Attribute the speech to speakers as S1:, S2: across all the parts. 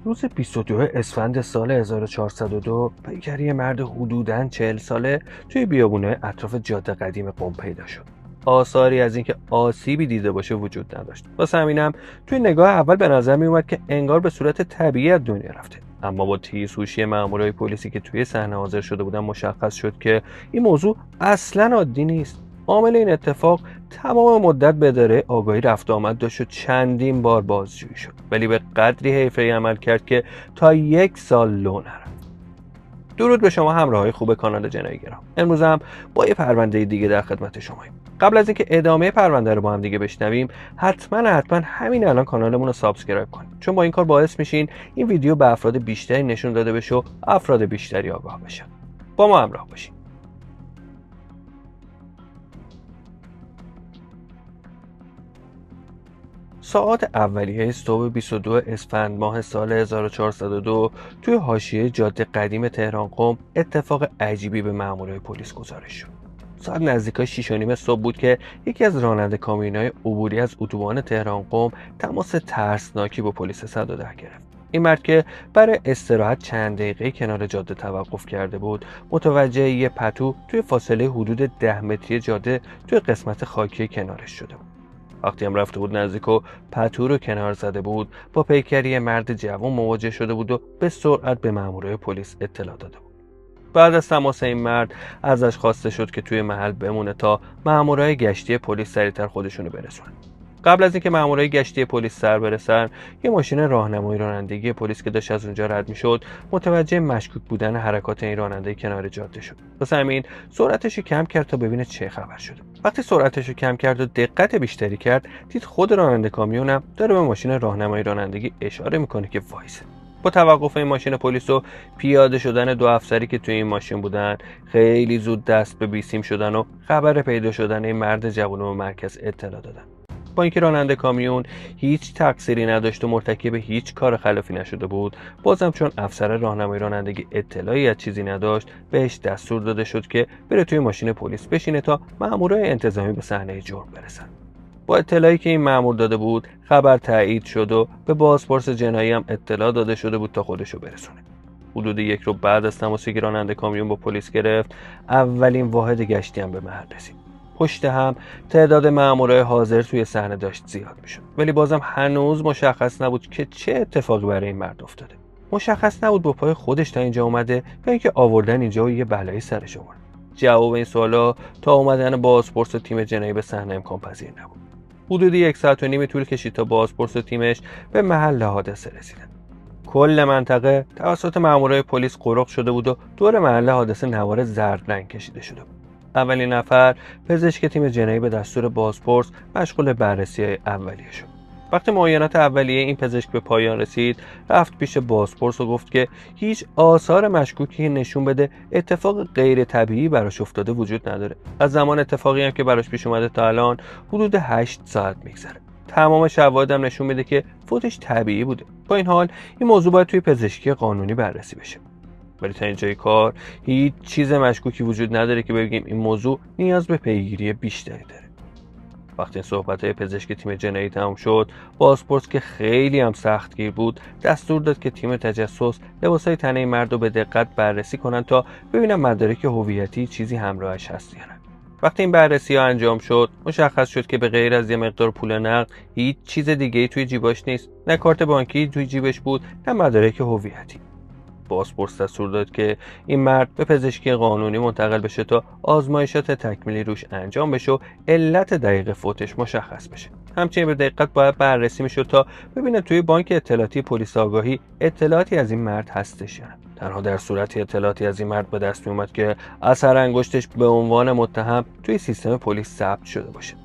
S1: روز 22 اسفند سال 1402 پیکری مرد حدوداً 40 ساله توی بیابونه اطراف جاده قدیم قم پیدا شد. آثاری از اینکه آسیبی دیده باشه وجود نداشت. واسه همینم توی نگاه اول به نظر می اومد که انگار به صورت طبیعی از دنیا رفته. اما با تیزهوشی مامورای پلیسی که توی صحنه حاضر شده بودن مشخص شد که این موضوع اصلاً عادی نیست. عامل این اتفاق تمام مدت به اداره آگاهی رفت آمد داشت و چندین بار بازجویی شد، ولی به قدری حرفه‌ای عمل کرد که تا 1 سال لو نرفت. درود به شما همراهای خوب کانال جنایی‌گرا. امروز هم با یه پرونده دیگه در خدمت شماییم. قبل از اینکه ادامه پرونده رو با هم دیگه بشنویم، حتما همین الان کانالمون رو سابسکرایب کنید، چون با این کار باعث میشین این ویدیو به افراد بیشتری نشون داده بشه و افراد بیشتری آگاه بشن. با ما همراه باشید. ساعات اولیه صبح 22 اسفند ماه سال 1402 توی حاشیه جاده قدیم تهران قم اتفاق عجیبی به مامورای پلیس گزارش شد. ساعت نزدیکای 6:30 صبح بود که یکی از راننده کامیون‌های عبوری از اتوبان تهران قم تماس ترسناکی با پلیس 110 گرفت. این مرد که برای استراحت چند دقیقه کنار جاده توقف کرده بود، متوجه یه پتو توی فاصله حدود 10 متری جاده توی قسمت خاکی کنارش شده بود. وقتی هم رفته بود نزدیک و پتو رو کنار زده بود، با پیکری مرد جوان مواجه شده بود و به سرعت به مامورای پلیس اطلاع داده بود. بعد از تماس این مرد ازش خواسته شد که توی محل بمونه تا مامورای گشتی پلیس سریعتر خودشونو برسونن. قبل از اینکه مامورای گشتی پلیس سر برسن، یه ماشین راهنمایی رانندگی پلیس که داشت از اونجا رد میشد، متوجه مشکوک بودن حرکات این راننده کنار جاده شد. واسه همین سرعتش رو کم کرد تا ببینه چه خبر شده. وقتی سرعتش رو کم کرد و دقت بیشتری کرد، دید خود راننده کامیونم داره به ماشین راهنمایی رانندگی اشاره میکنه که وایسه. با توقف این ماشین پلیس و پیاده شدن 2 افسری که توی این ماشین بودن، خیلی زود دست به بیسیم شدن و خبر پیدا شدن این مرد جوان به مرکز اطلاع دادن. با اینکه راننده کامیون هیچ تقصیری نداشت و مرتکب هیچ کار خلافی نشده بود، بازم چون افسر راهنمایی رانندگی اطلاعی از چیزی نداشت، بهش دستور داده شد که بره توی ماشین پلیس بشینه تا مامورای انتظامی به صحنه جرم برسن. با اطلاعی که این مامور داده بود، خبر تایید شد و به بازپرس جنایی هم اطلاع داده شده بود تا خودشو برسونه. حدود 1 رو بعد از تماسی که راننده کامیون با پلیس گرفت، اولین واحد گشتی هم به محل رسید. پشت هم تعداد مامورای حاضر توی صحنه داشت زیاد میشد، ولی بازم هنوز مشخص نبود که چه اتفاقی برای این مرد افتاده. مشخص نبود با پای خودش تا اینجا اومده یا اینکه آوردن اینجا و یه بلایی سرش آورد. جواب این سوالا تا اومدن بازپرس و تیم جنایی به صحنه امکان پذیر نبود. حدود 1 ساعت و نیم طول کشید تا بازپرس و تیمش به محل حادثه رسیدن. کل منطقه توسط مامورای پلیس قرق شده بود و دور محل حادثه نوار زرد رنگ کشیده شده بود. اولین نفر پزشک تیم جنایی به دستور بازپرس مشغول بررسی اولیه شد. وقتی معاینات اولیه این پزشک به پایان رسید، رفت پیش بازپرس و گفت که هیچ آثار مشکوکی نشون بده اتفاق غیر طبیعی براش افتاده وجود نداره. از زمان اتفاقی هم که براش پیش اومده تا الان حدود 8 ساعت میگذره. تمام شواهد هم نشون میده که فوتش طبیعی بوده. با این حال این موضوع باید توی پزشکی قانونی بررسی بشه. ولی تا اینجای کار هیچ چیز مشکوکی وجود نداره که بگیم این موضوع نیاز به پیگیری بیشتری داره. وقتی صحبت‌های پزشک تیم جنایی تمام شد، بازپرس که خیلی هم سختگیر بود، دستور داد که تیم تجسس لباسای تنه مرد رو به دقت بررسی کنن تا ببینن مدارک هویتی چیزی همراهش هست یا نه. وقتی این بررسی‌ها انجام شد، مشخص شد که به غیر از یه مقدار پول نقد، هیچ چیز دیگه‌ای توی جیباش نیست. نه کارت بانکی توی جیبش بود، نه مدارک هویتی. بازپرس دستور داد که این مرد به پزشکی قانونی منتقل بشه تا آزمایشات تکمیلی روش انجام بشه و علت دقیق فوتش مشخص بشه. همچنین به دقت باید بررسی میشد تا ببینه توی بانک اطلاعاتی پلیس آگاهی اطلاعاتی از این مرد هستش یا نه. تنها در صورتی اطلاعاتی از این مرد به دست می اومد که اثر انگشتش به عنوان متهم توی سیستم پلیس ثبت شده باشه.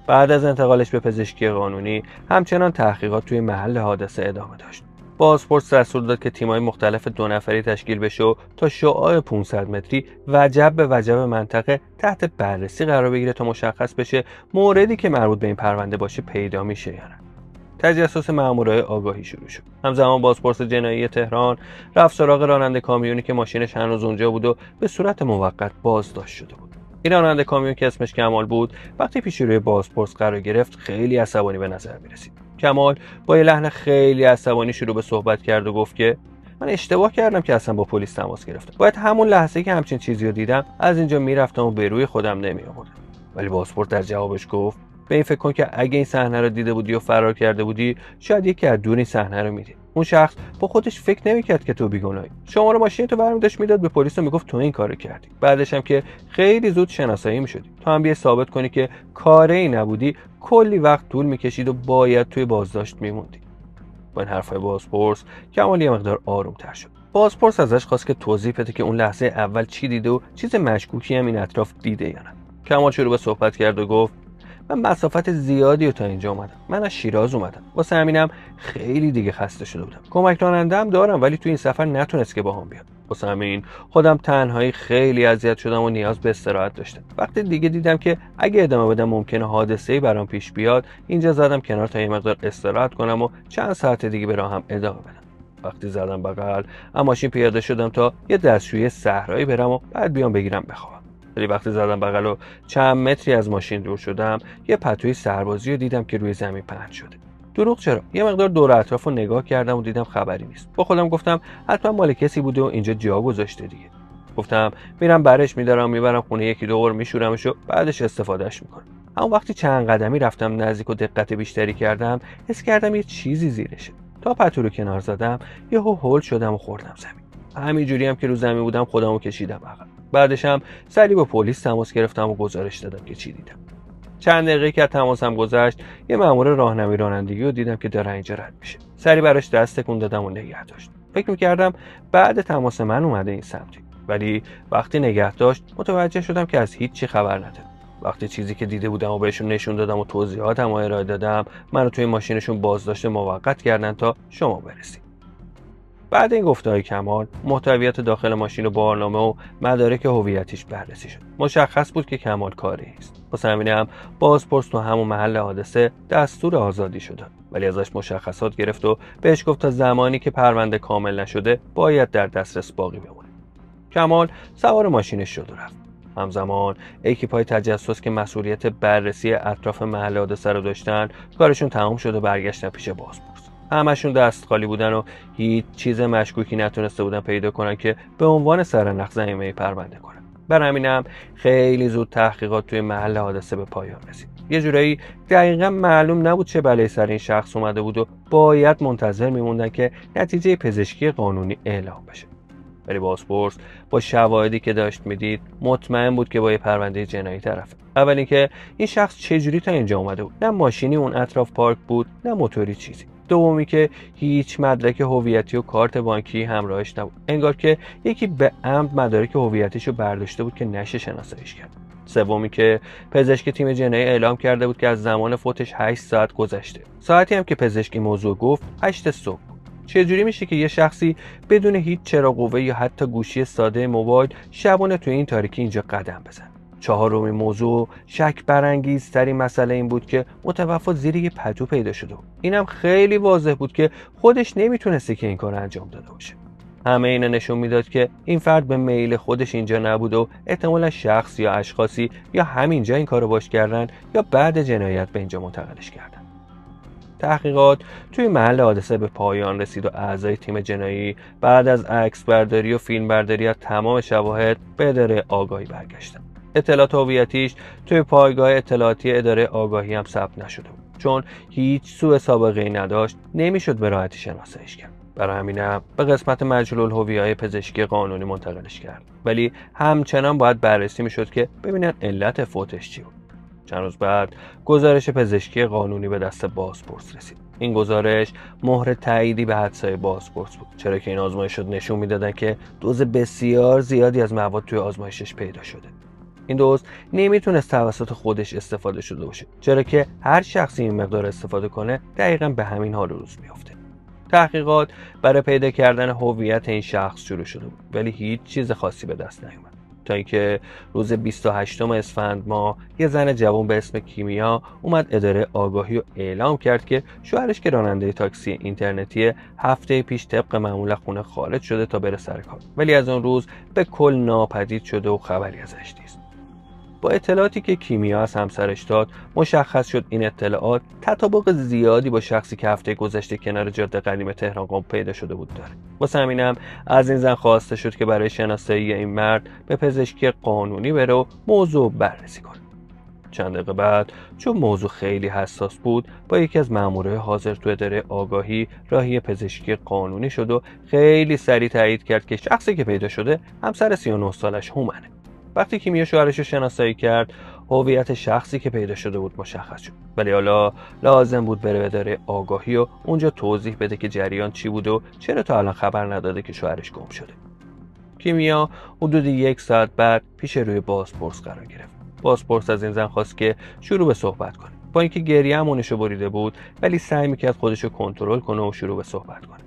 S1: بعد از انتقالش به پزشکی قانونی، همچنان تحقیقات توی محل حادثه ادامه داشت. بازپرس دستور داد که تیم‌های مختلف 2 نفری تشکیل بشه و تا شعاع 500 متری وجب به وجب منطقه تحت بررسی قرار بگیره تا مشخص بشه موردی که مربوط به این پرونده باشه پیدا میشه یا نه. تجسس مامورای آگاهی شروع شد. همزمان بازپرس جنایی تهران رفت سراغ راننده کامیونی که ماشینش هنوز اونجا بود و به صورت موقت بازداشت شده بود. این راننده کامیون که اسمش کمال بود، وقتی پیش روی بازپرس قرار گرفت خیلی عصبانی به نظر می‌رسید. کمال با یه لحن خیلی عصبانی شروع به صحبت کرد و گفت که من اشتباه کردم که اصلا با پلیس تماس گرفتم. باید همون لحظه که همچین چیزی رو دیدم از اینجا میرفتم و به روی خودم نمیآوردم. ولی پاسپورت در جوابش گفت به این فکر کن که اگه این صحنه رو دیده بودی و فرار کرده بودی شاید یکی از دور این صحنه رو میدید. اون شخص با خودش فکر نمیکرد که تو بیگناهی. شماره ماشین تو برمی داشت میداد به پلیس و میگفت تو این کارو کردی. بعدش هم که خیلی زود شناسایی میشدی. تو هم بیای ثابت کنی که کاری نبودی، کلی وقت طول میکشید و باید توی بازداشت میموندی. با این حرفای بازپرس کمال یه مقدار آروم‌تر شد. بازپرس ازش خواست که توضیح بده که اون لحظه اول چی دیده و چیز مشکوکی هم این اطراف دیده یا نه. کمال شروع به صحبت کرد و گفت من مسافت زیادی رو تا اینجا اومدم. من از شیراز اومدم. واسه همینم خیلی دیگه خسته شده بودم. کمک راننده‌ام دارم ولی تو این سفر نتونست که باهام بیاد. واسه همین خودم تنهایی خیلی اذیت شدم و نیاز به استراحت داشتم. وقتی دیگه دیدم که اگه ادامه بدم ممکنه حادثه‌ای برام پیش بیاد، اینجا زدم کنار تا یه مقدار استراحت کنم و چند ساعت دیگه به راهم ادامه بدم. وقتی زدم بغل، از ماشین پیاده شدم تا یه دستشویی صحرایی برم و بعد بیام بگیرم بخوابم. ولی وقتی زدم بغل و چند متری از ماشین دور شدم، یه پتوی سربازی رو دیدم که روی زمین پهن شده. دروغ چرا؟ یه مقدار دور اطراف رو نگاه کردم و دیدم خبری نیست. با خودم گفتم حتما مال کسی بوده و اینجا جا گذاشته دیگه. گفتم میرم برش میدارم میبرم خونه، یکی دو بار میشورمش و بعدش استفادهش میکنم. اما وقتی چند قدمی رفتم نزدیک و دقت بیشتری کردم، حس کردم یه چیزی زیرشه. تا پتو رو کنار زدم یهو هول شدم و خوردم زمین. همینجوری هم که رو زمین بودم خودمو کشیدم عقب. بعدش هم سریع با پلیس تماس گرفتم و گزارش دادم که چی دیدم. چند دقیقه که تماسم گذشت یه مأمور راهنمایی رانندگی رو دیدم که داره اینجا رد میشه. سریع براش دست تکون دادم و نگه داشت. فکر می‌کردم بعد تماس من اومده این سمتی، ولی وقتی نگه داشت متوجه شدم که از هیچ چی خبر نداره. وقتی چیزی که دیده بودم و بهشون نشون دادم و توضیحاتم رو ارائه دادم، منو توی ماشینشون بازداشت موقت کردن تا شما برسید. بعد این گفته‌های کمال، محتویات داخل ماشین و بارنامه و مدارک هویتیش بررسی شد. مشخص بود که کمال کاری است. واسه همینم بازپرس تو همون محل حادثه دستور آزادی شد، ولی ازش مشخصات گرفت و بهش گفت تا زمانی که پرونده کامل نشده باید در دسترس باقی بمونه. کمال سوار ماشینش شد و رفت. همزمان اکیپای تجسس که مسئولیت بررسی اطراف محل حادثه رو داشتن کارشون تمام شد و برگشتن پیش بازپرس. همشون دست خالی بودن و هیچ چیز مشکوکی نتونسته بودن پیدا کنن که به عنوان سرنخ ضمیمه پرونده کنن. بر همینم خیلی زود تحقیقات توی محل حادثه به پایان رسید. یه جورایی دقیقاً معلوم نبود چه بلایی سر این شخص اومده بود و باید منتظر میموندن که نتیجه پزشکی قانونی اعلام بشه. ولی بازپرس با شواهدی که داشت میدید مطمئن بود که با یه پرونده جنایی طرفه. اول اینکه این شخص چجوری تا اینجا اومده بود؟ نه ماشینی اون اطراف پارک بود، نه موتوری چیزی. دومی که هیچ مدرک هویتی و کارت بانکی همراهش نبود. انگار که یکی به عمد مدارک هویتیشو برداشته بود که نشه شناساییش کرد. سومی که پزشک تیم جنایی اعلام کرده بود که از زمان فوتش 8 ساعت گذشته. ساعتی هم که پزشکی موضوع گفت 8 صبح. چجوری میشه که یه شخصی بدون هیچ چراغ قوه یا حتی گوشی ساده موبایل شبانه توی این تاریکی اینجا قدم بزنه؟ چهارمین موضوع شک برانگیزترین مسئله این بود که متوفی زیر یه پتو پیدا شده بود. اینم خیلی واضح بود که خودش نمیتونسته که این کار انجام داده باشه. همه اینا نشون میداد که این فرد به میل خودش اینجا نبود و احتمالا شخص یا اشخاصی یا همینجا این کارو باش کردن یا بعد جنایت به اینجا منتقلش کردن. تحقیقات توی محل حادثه به پایان رسید و اعضای تیم جنایی بعد از عکس برداری و فیلم برداری از تمام شواهد به اداره آگاهی برگشتن. اطلاعات هویتیش توی پایگاه اطلاعاتی اداره آگاهی هم ثبت نشده بود. چون هیچ سوء سابقه‌ای نداشت نمیشد به راحتی شناساییش کرد. برای همینم به قسمت مجهول الهویه پزشکی قانونی منتقلش کرد. ولی همچنان باید بررسی میشد که ببینن علت فوتش چی بود. چند روز بعد گزارش پزشکی قانونی به دست بازپرس رسید. این گزارش مهر تاییدی به حدسای بازپرس بود، چرا که این آزمایشات نشون میدادن که دوز بسیار زیادی از مواد توی آزمایشش پیدا شده. این دوز نمیتونست توسط خودش استفاده شده باشه، چرا که هر شخصی این مقدار استفاده کنه دقیقاً به همین حال روز میافته. تحقیقات برای پیدا کردن هویت این شخص شروع شده بود، ولی هیچ چیز خاصی به دست نیومد. تا اینکه روز 28 اسفند ماه یه زن جوان به اسم کیمیا اومد اداره آگاهی و اعلام کرد که شوهرش که راننده تاکسی اینترنتی هفته پیش طبق معمول خونه خارج شده تا بره سر کار، ولی از اون روز به کل ناپدید شده و خبری ازش نیست. با اطلاعاتی که کیمیا از همسرش داد مشخص شد این اطلاعات تطابق زیادی با شخصی که هفته گذشته کنار جاده قدیم تهران قم پیدا شده بود داره. واسه همینم از این زن خواسته شد که برای شناسایی این مرد به پزشکی قانونی بره و موضوع بررسی کنه. چند دقیقه بعد چون موضوع خیلی حساس بود با یکی از مامورای حاضر تو اداره آگاهی راهی پزشکی قانونی شد و خیلی سریع تایید کرد که شخصی که پیدا شده همسر 39 سالش هومنه. وقتی کیمیا شوهرش رو شناسایی کرد هویت شخصی که پیدا شده بود مشخص شد، ولی حالا لازم بود بره اداره آگاهی و اونجا توضیح بده که جریان چی بود و چرا تا الان خبر نداده که شوهرش گم شده. کیمیا حدود 1 ساعت بعد پیش روی بازپرس قرار گرفت. بازپرس از این زن خواست که شروع به صحبت کنه. با اینکه گریه همونشو بریده بود ولی سعی میکرد خودشو کنترل کنه و شروع به صحبت کنه.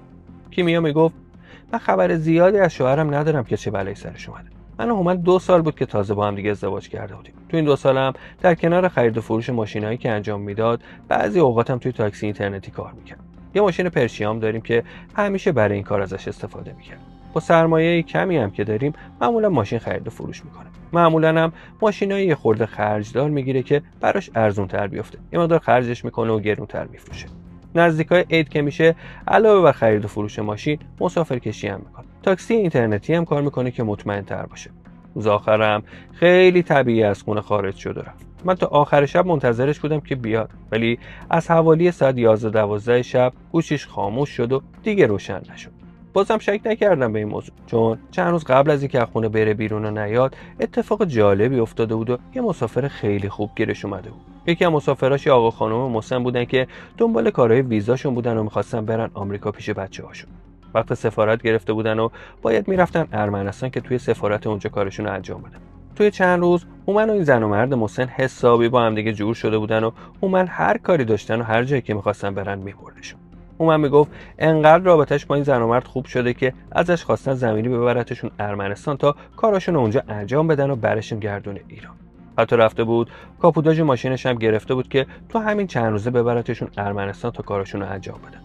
S1: کیمیا میگفت من خبر زیادی از شوهرم ندارم که چه بلایی سرش اومده. من و هومن 2 سال بود که تازه با هم دیگه ازدواج کرده بودیم. تو این 2 سالم در کنار خرید و فروش ماشینایی که انجام میداد بعضی اوقاتم توی تاکسی اینترنتی کار میکرد. یه ماشین پرشیام داریم که همیشه برای این کار ازش استفاده میکرد. با سرمایه کمی هم که داریم معمولا ماشین خرید و فروش میکنه. معمولا هم ماشینای یه خورده خرجدار میگیره که براش ارزون تر بیفته. یه مقدار خرجش میکنه و گرون تر میفروشه. نزدیکای عید که میشه علاوه بر خرید و فروش ماشین مسافرکشی هم میکنه. تاکسی اینترنتی هم کار میکنه که مطمئن تر باشه. روز آخرم خیلی طبیعی از خونه خارج شد و رفت. من تا آخر شب منتظرش بودم که بیاد، ولی از حوالی ساعت 11-12 شب گوشیش خاموش شد و دیگه روشن نشد. بازم شک نکردم به این موضوع، چون چند روز قبل از اینکه از خونه بره بیرون و نیاد اتفاق جالبی افتاده بود و یه مسافر خیلی خوب گیرش اومده بود. یکی از مسافراش آقا خانم مسن بودن که دنبال کارهای ویزاشون بودن و می‌خواستن برن آمریکا پیش بچه‌هاشون. وقت سفارت گرفته بودن و باید میرفتن ارمنستان که توی سفارت اونجا کارشون رو انجام بدن. توی چند روز هومن و این زن و مرد مسن حسابی با هم دیگه جور شده بودن و هومن هر کاری داشتن و هر جایی که می‌خواستن برن می‌بردشون. هومن میگفت انقدر رابطش با این زن و مرد خوب شده که ازش خواستن زمینی ببرتشون ارمنستان تا کاراشون اونجا انجام بدن و برشون گردونه ایران. حتی رفته بود کاپوتاژ ماشینش هم گرفته بود که تو همین چند روزه ببرتشون ارمنستان تا کاراشون رو انجام بدن.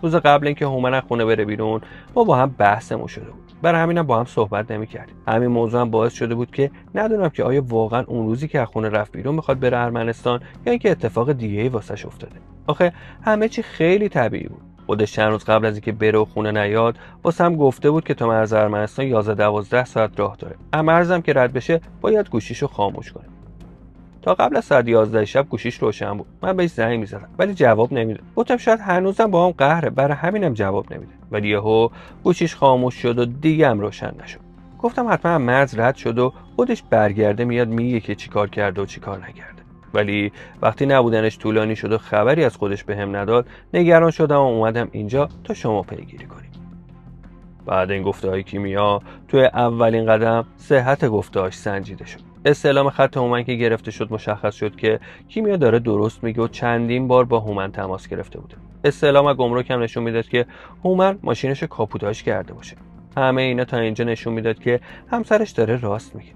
S1: روز قبل اینکه هومن از خونه بره بیرون ما با هم بحثمون شده بود. برای همینم با هم صحبت نمی‌کردیم. همین موضوع هم باعث شده بود که ندونم که آیا واقعا اون روزی که از خونه رفت بیرون میخواد بره ارمنستان یا اینکه اتفاق دیگه‌ای واسش افتاده. آخه همه چی خیلی طبیعی بود. خودش چند روز قبل از اینکه بره و خونه نیاد واسه هم گفته بود که تا مرز ارمنستان 11-12 ساعت راه داره. مرزم که رد بشه باید گوشیشو خاموش کنه. تا قبل از ساعت 11 شب گوشیش روشن بود. من بهش زنگ می‌زدم ولی جواب نمیداد. گفتم شاید هنوزم با هم قهره، برای همینم جواب نمیده. ولی یهو گوشیش خاموش شد و دیگه هم روشن نشد. گفتم حتما مرز رد شد و خودش برگرده میاد میگه که چیکار کرده و چیکار نکرده. ولی وقتی نبودنش طولانی شد و خبری از خودش بهم نداد، نگران شدم و اومدم اینجا تا شما پیگیری کنیم. بعد این گفته‌های کیمیا توی اولین قدم صحت گفته‌هاش سنجیده شد. استعلام خط هومن که گرفته شد مشخص شد که کیمیا داره درست میگه و چندین بار با هومن تماس گرفته بوده. استعلام از گمرک هم نشون میداد که هومن ماشینش کاپوتاژ کرده باشه. همه اینا تا اینجا نشون میداد که همسرش داره راست میگه.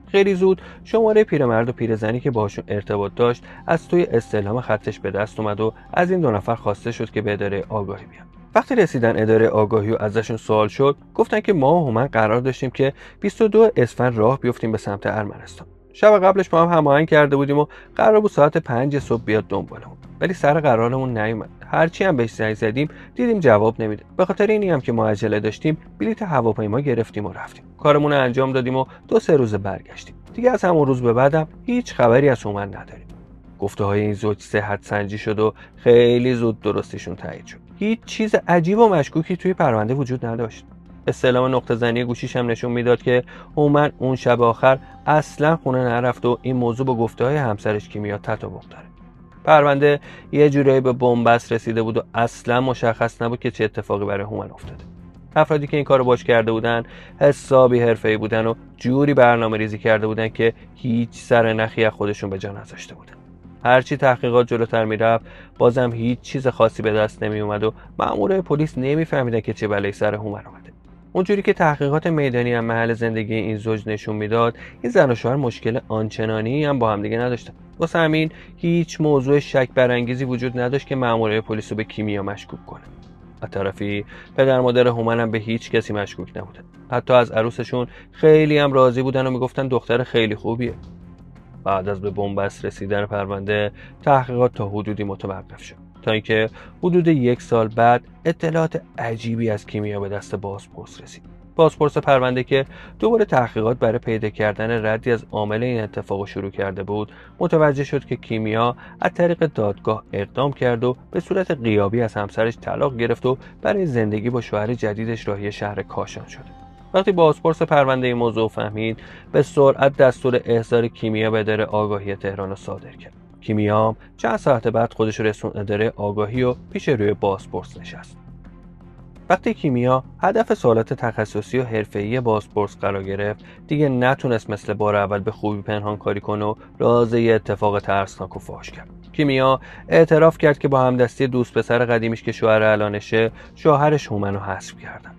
S1: خیلی زود شماره پیرمرد و پیرزنی که باهاشون ارتباط داشت از توی استعلام خطش به دست اومد و از این 2 نفر خواسته شد که به اداره آگاهی بیان. وقتی رسیدن اداره آگاهی و ازشون سوال شد گفتن که ما و هومن قرار داشتیم که 22 اسفند راه بیفتیم به سمت ارمنستان. شب قبلش با هم هماهنگ کرده بودیم و قرار بود ساعت 5 صبح بیاد دنبالمون، ولی سر قرارمون نیومد. هرچی هم بهش زنگ زدیم دیدیم جواب نمیده. به خاطر اینی هم که ما عجله داشتیم بلیط هواپیما گرفتیم و رفتیم. کارمون رو انجام دادیم و 2-3 روز برگشتیم. دیگه از همون روز به بعدم هیچ خبری از هومن نداریم. گفته‌های این زوج صحت سنجی شد و خیلی زود درستشون تایید شد. هیچ چیز عجیب و مشکوکی توی پرونده وجود نداشت. استعلام نقطه زنی گوشیش هم نشون میداد که هومن اون شب آخر اصلا خونه نرفت و این موضوع با گفته‌های همسرش کیمیا تطابق داره. پرونده یه جورایی به بن‌بست رسیده بود و اصلا مشخص نبود که چه اتفاقی برای هومن افتاده. افرادی که این کارو باش کرده بودن حسابی حرفه‌ای بودن و جوری برنامه‌ریزی کرده بودن که هیچ سر نخی از خودشون به جا نذاشته بودن. هرچی تحقیقات جلوتر میرفت بازم هیچ چیز خاصی به دست نمی اومد و مامورای پلیس نمیفهمیدن که چه بلایی سر هومن اومده. اونجوری که تحقیقات میدانی هم محل زندگی این زوج نشون میداد این زن و شوهر مشکل آنچنانی هم با هم دیگه نداشتن. واسه همین هیچ موضوع شک برانگیزی وجود نداشت که مامورای پلیس رو به کیمیا مشکوک کنه. از طرفی پدر مادر هومن هم به هیچ کسی مشکوک نبودن. حتی از عروسشون خیلی هم راضی بودن و میگفتن دختر خیلی خوبیه. بعد از به بنبست رسیدن پرونده تحقیقات تا حدودی متوقف شد تا اینکه حدود 1 سال بعد اطلاعات عجیبی از کیمیا به دست بازپرس رسید. بازپرس پرونده که دوباره تحقیقات برای پیدا کردن ردی از عامل این اتفاق شروع کرده بود، متوجه شد که کیمیا از طریق دادگاه اقدام کرد و به صورت غیابی از همسرش طلاق گرفت و برای زندگی با شوهر جدیدش راهی شهر کاشان شد. وقتی بازپرس پرونده این موضوع فهمید، به سرعت دستور احضار کیمیا به اداره آگاهی تهران را صادر کرد. کیمیا چند ساعت بعد خودش رسون اداره آگاهی و پیش روی بازپرس نشست. وقتی کیمیا هدف سوالات تخصصی و حرفه‌ای بازپرس قرار گرفت، دیگه نتونست مثل بار اول به خوبی پنهان کاری کنه و راز یه اتفاق ترسناک و فاش کرد. کیمیا اعتراف کرد که با همدستی دوست پسر قدیمیش که شوهر الانشه، شوهرش هومن رو حذف کردن.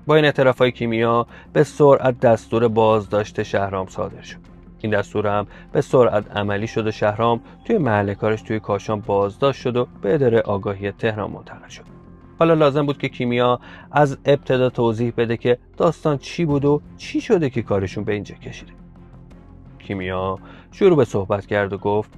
S1: با این اعترافای کیمیا به سرعت دستور بازداشت شهرام صادر شد. این دستور هم به سرعت عملی شد و شهرام توی محل کارش توی کاشان بازداشت شد و به اداره آگاهی تهران منتقل شد. حالا لازم بود که کیمیا از ابتدا توضیح بده که داستان چی بود و چی شده که کارشون به اینجا کشیده. کیمیا شروع به صحبت کرد و گفت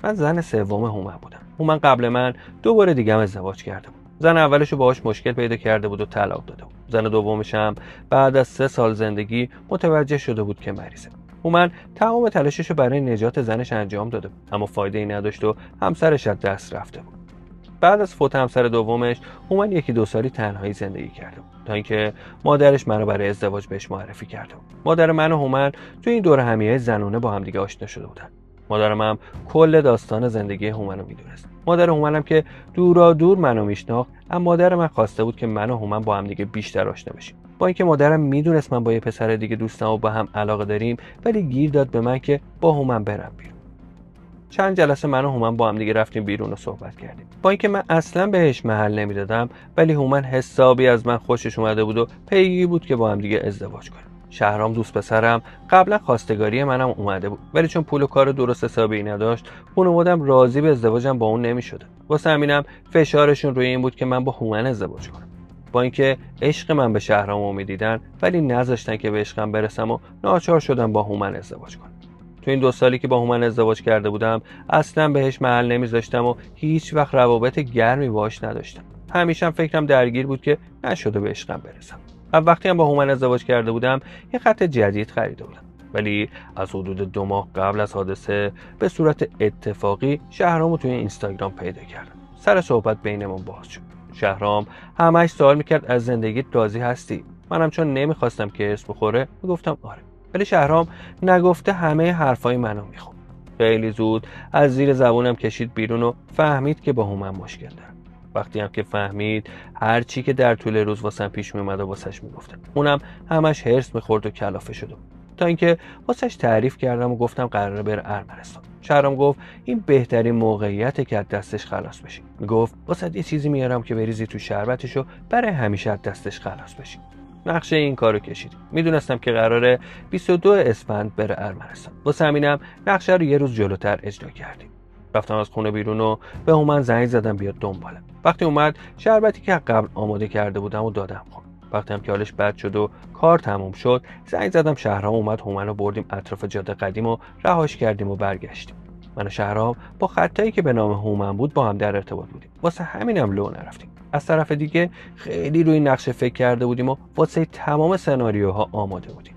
S1: من زن سوم هومن بودم. هومن قبل من 2 بار دیگه هم ازدواج کرده بود. زن اولشو باهاش مشکل پیدا کرده بود و طلاق داده بود. زن دومش هم بعد از 3 سال زندگی متوجه شده بود که مریضه. هومن تمام تلاششو برای نجات زنش انجام داده بود، اما فایده‌ای نداشت و همسرش از دست رفته بود. بعد از فوت همسر دومش، هومن 1-2 سالی تنهایی زندگی کرده بود تا اینکه مادرش منو برای ازدواج بهش معرفی کرده بود. مادر من و هومن تو این دور همیه زنونه با هم دیگه آشنا شده بودن. مادرم هم کل داستان زندگی هومن رو میدونست. مادر هومنم که دورا دور منو میشناخت، اما مادر من خواسته بود که من و هومن با هم دیگه بیشتر آشنا بشیم. با اینکه مادرم میدونست من با یه پسر دیگه دوستم و با هم علاقه داریم، ولی گیر داد به من که با هومن برم بیرون. چند جلسه من و هومن با هم دیگه رفتیم بیرون و صحبت کردیم. با اینکه من اصلا بهش محل نمیدادم، ولی هومن حسابی از من خوشش اومده بود و پیگیری بود که با هم دیگه ازدواج کنیم. شهرام دوست پسرم قبلا خواستگاری منم اومده بود، ولی چون پول و کار درست حسابی نداشت، خانواده‌ام راضی به ازدواجم با اون نمیشد. واسه همینم فشارشون روی این بود که من با هومن ازدواج کنم. با اینکه عشق من به شهرام میدیدن، ولی نذاشتن که به عشقم برسم و ناچار شدم با هومن ازدواج کنم. تو این 2 سالی که با هومن ازدواج کرده بودم، اصلا بهش محل نمیذاشتم و هیچ وقت روابط گرمی باهاش نداشتم. همیشه فکرم درگیر بود که نشده به عشقم برسم. وقتی هم با هومن ازدواج کرده بودم، یه خط جدید خریده بودم. ولی از حدود 2 ماه قبل از حادثه به صورت اتفاقی شهرامو توی اینستاگرام پیدا کردم. سر صحبت بینمون باز شد. شهرام همش سوال میکرد از زندگیت راضی هستی؟ منم چون نمیخواستم که هرس بخوره میگفتم آره. ولی شهرام نگفته همه حرفای منو میخوند. خیلی زود از زیر زبونم کشید بیرون و فهمید که با هومن مشکل دارم. وقتی هم که فهمید هر چی که در طول روز واسم پیش میومد و واسش میگفتم، اونم همش هرس میخورد و کلافه شده بود. تا اینکه واسش تعریف کردم و گفتم قراره بره ارمنستان. شهرام گفت این بهترین موقعیته که از دستش خلاص بشی. گفت واسه یه چیزی میارم که بریزی تو شربتش و برای همیشه از دستش خلاص بشی. نقشه این کارو کشیدیم. میدونستم که قراره 22 اسفند بره ارمنستان. واسه همینم نقشه رو یه روز جلوتر اجرا کردیم. رفتم از خونه بیرون و به هومن زنگ زدم بیاد دنبالم. وقتی اومد شربتی که قبل آماده کرده بودم و دادم خورد. وقتی هم که حالش بد شد و کار تموم شد، زنگ زدم شهرام اومد، هومن رو بردیم اطراف جاده قدیم و رهاش کردیم و برگشتیم. من و شهرام با خطایی که به نام هومن بود با هم در ارتباط بودیم. واسه همینم لو نرفتیم. از طرف دیگه خیلی روی نقشه فکر کرده بودیم و واسه تمام سناریوها آماده بودیم.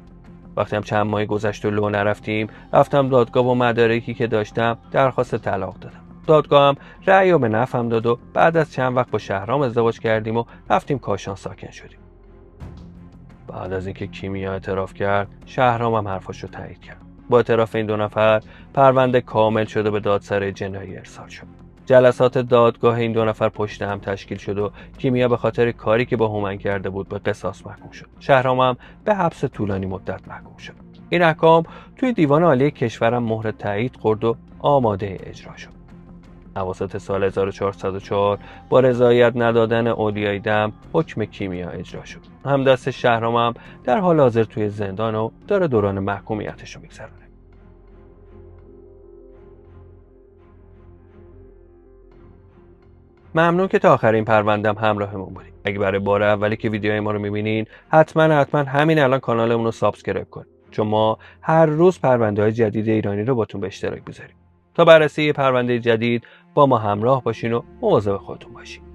S1: وقتی هم چند ماه گذشت و لو نرفتیم، رفتم دادگاه و مدارکی که داشتم درخواست طلاق دادم. دادگاه هم رأی به نفعم داد و بعد از چند وقت با شهرام ازدواج کردیم و رفتیم کاشان ساکن شدیم. بعد از اینکه کیمیا اعتراف کرد، شهرام هم حرفاشو تایید کرد. با اعتراف این 2 نفر پرونده کامل شد و به دادسرای جنایی ارسال شد. جلسات دادگاه این 2 نفر پشت هم تشکیل شد و کیمیا به خاطر کاری که با هومن کرده بود به قصاص محکوم شد. شهرام هم به حبس طولانی مدت محکوم شد. این احکام توی دیوان عالی کشورم مهر تایید خورد و آماده اجرا شد. اواسط سال 1404 با رضایت ندادن اولیای دم حکم کیمیا اجرا شد. همدست شهرام هم در حال حاضر توی زندان و داره دوران محکومیتش رو میگذرونه. ممنون که تا آخر این پروندم همراهمون بودید. اگه برای بار اولی که ویدیوهای ما رو میبینین، حتما همین الان کانالمون رو سابسکرایب کنید. چون ما هر روز پرونده‌های جدید ایرانی رو باتون به اشتراک میذاریم. تا بررسی پرونده جدید با ما همراه باشین و مواظب خودتون باشین.